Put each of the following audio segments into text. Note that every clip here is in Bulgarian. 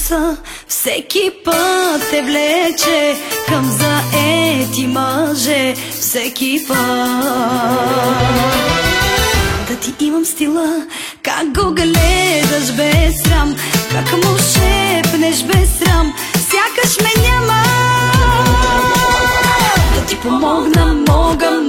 вкуса всеки път те влече към заети мъже, всеки път. Да ти имам стила, как го гледаш без срам, как му шепнеш без срам, сякаш ме няма. Да ти помогна, мога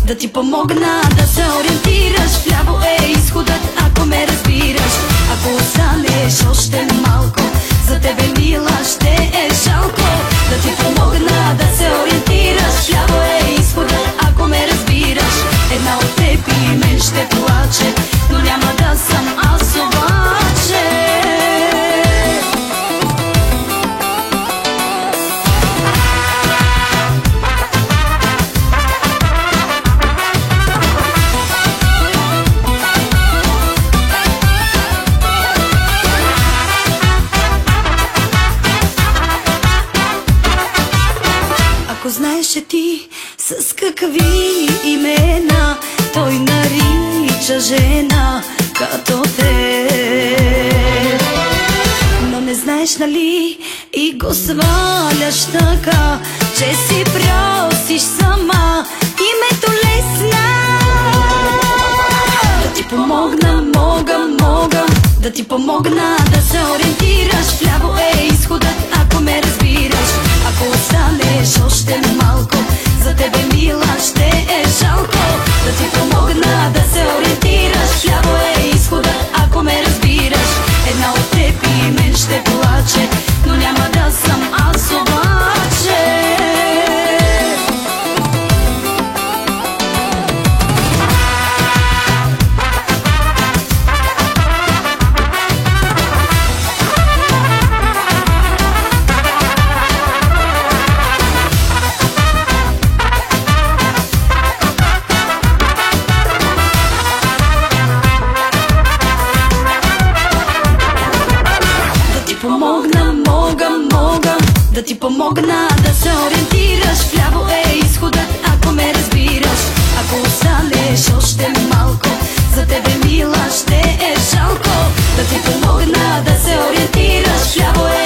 да ти помогна да се ориентираш. Вляво е изходът, ако ме разбираш. Ако останеш още малко, за тебе мила ще е жалко. Да ти помогна да се ориентираш. Вляво е изходът, ако ме разбираш. Една от теб и мен ще плаче, но няма да съм аз обаче. Ако знаеш, че ти с какви имена той нарича жена като те, но не знаеш, нали, и го сваляш така, че си просиш сама името лесна. Да ти помогна, мога да ти помогна да се ориентираш. Вляво е изходът, ако ме разбираш. Ако останеш още малко, за тебе мила ще е жалко. Да ти помогна да се ориентираш. Вляво е изходът, ако ме разбираш. Една от теб и мен ще плаче, но няма да съм аз обаче. Мога да ти помогна да се ориентираш. Вляво е изходът, ако ме разбираш. Ако останеш още малко, за тебе мила ще е жалко. Да ти помогна да се ориентираш. Вляво е